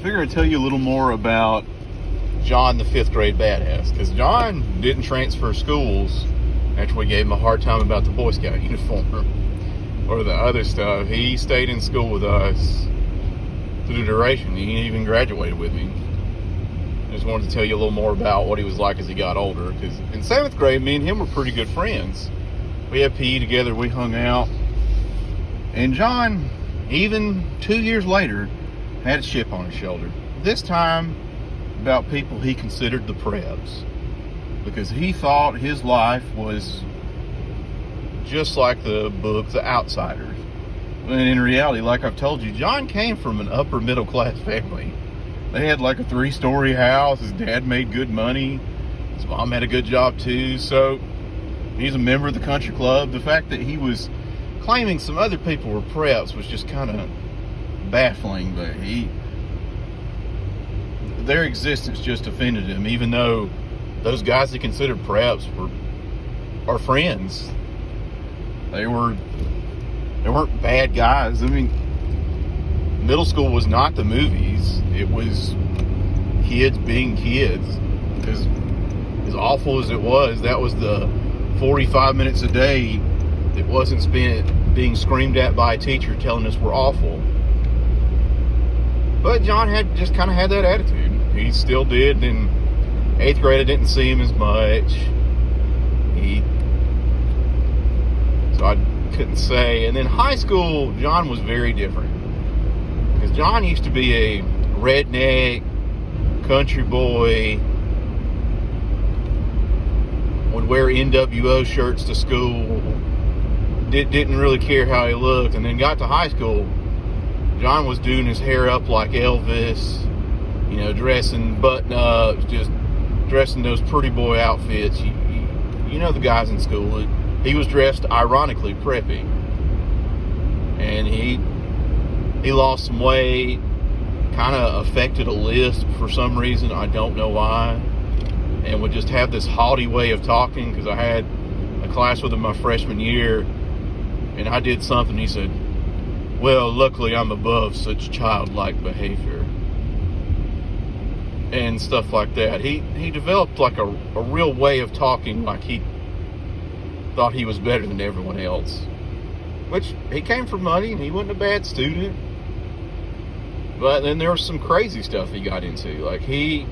figure I'd tell you a little more about John, the fifth grade badass, because John didn't transfer schools after we gave him a hard time about the Boy Scout uniform or the other stuff. He stayed in school with us through the duration. He even graduated with me. I just wanted to tell you a little more about what he was like as he got older, because in 7th grade, me and him were pretty good friends. We had PE together, we hung out, and John, even 2 years later, had a chip on his shoulder. This time about people he considered the prebs, because he thought his life was just like the book The Outsiders. And in reality, like I've told you, John came from an upper middle class family. They had like a 3-story house. His dad made good money. His mom had a good job too. So he's a member of the country club. The fact that he was claiming some other people were preps was just kind of baffling, but their existence just offended him, even though those guys he considered preps were our friends. They weren't bad guys. I mean, middle school was not the movies. It was kids being kids. Because as awful as it was, that was the 45 minutes a day that wasn't spent being screamed at by a teacher telling us we're awful. But John had just kind of had that attitude. He still did. In 8th grade, I didn't see him as much. So I couldn't say. And then high school, John was very different. Because John used to be a redneck, country boy, would wear NWO shirts to school, didn't really care how he looked. And then got to high school, John was doing his hair up like Elvis, dressing button-ups, just dressing those pretty boy outfits. You know the guys in school. He was dressed ironically preppy. And he lost some weight, kind of affected a lisp for some reason. I don't know why. And would just have this haughty way of talking, because I had a class with him my freshman year, and I did something. He said, "Well, luckily I'm above such childlike behavior." And stuff like that. He developed like a real way of talking, like he thought he was better than everyone else. Which, he came from money, and he wasn't a bad student. But then there was some crazy stuff he got into. Like I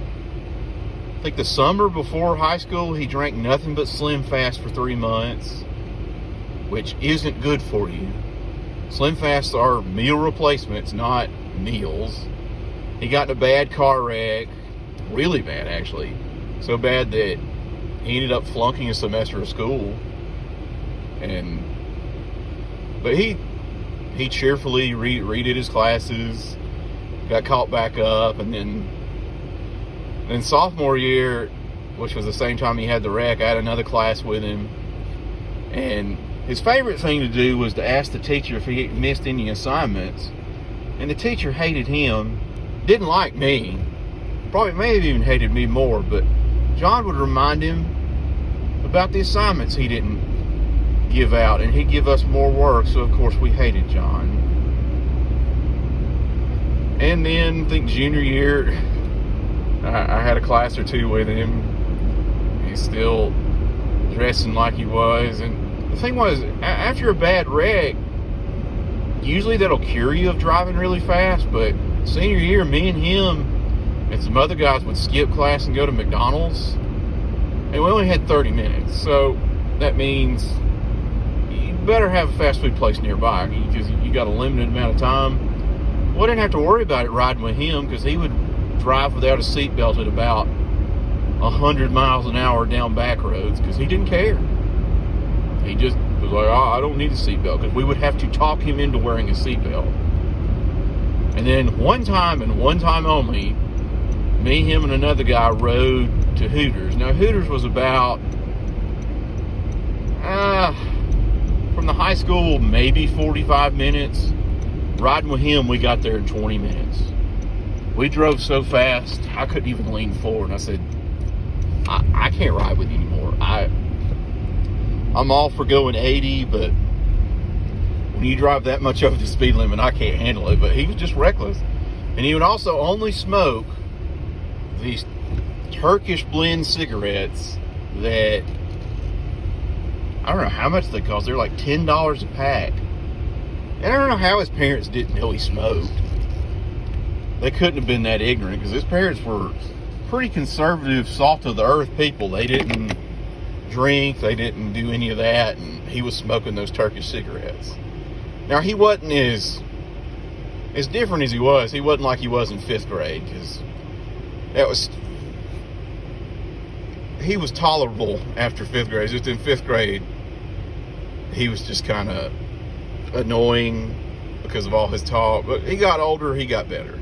think the summer before high school, he drank nothing but Slim Fast for 3 months, which isn't good for you. Slim Fasts are meal replacements, not meals. He got in a bad car wreck, really bad actually, so bad that he ended up flunking a semester of school. But he cheerfully redid his classes, got caught back up, and then sophomore year, which was the same time he had the wreck, I had another class with him, and his favorite thing to do was to ask the teacher if he missed any assignments. And the teacher hated him, didn't like me, probably may have even hated me more, but John would remind him about the assignments he didn't give out, and he'd give us more work, so of course we hated John. And then, I think junior year, I had a class or two with him. He's still dressing like he was, and the thing was, after a bad wreck, usually that'll cure you of driving really fast, but senior year, me and him and some other guys would skip class and go to McDonald's, and we only had 30 minutes, so that means you better have a fast food place nearby, because you got a limited amount of time. Well, I didn't have to worry about it riding with him, because he would drive without a seatbelt at about 100 miles an hour down back roads, because he didn't care. He just was like, I don't need a seatbelt, because we would have to talk him into wearing a seatbelt. And then one time, and one time only, me, him, and another guy rode to Hooters. Now, Hooters was about, from the high school, maybe 45 minutes. Riding with him, we got there in 20 minutes. We drove so fast, I couldn't even lean forward. I said, I can't ride with you anymore. I'm all for going 80, but when you drive that much over the speed limit, I can't handle it. But he was just reckless. And he would also only smoke these Turkish blend cigarettes that, I don't know how much they cost. They're like $10 a pack. And I don't know how his parents didn't know he smoked. They couldn't have been that ignorant, because his parents were pretty conservative, salt of the earth people. They didn't drink, they didn't do any of that, and he was smoking those Turkish cigarettes. Now, he wasn't as different as he was. He wasn't like he was in 5th grade, because he was tolerable after 5th grade. Just in 5th grade, he was just kind of annoying because of all his talk. But he got older, he got better.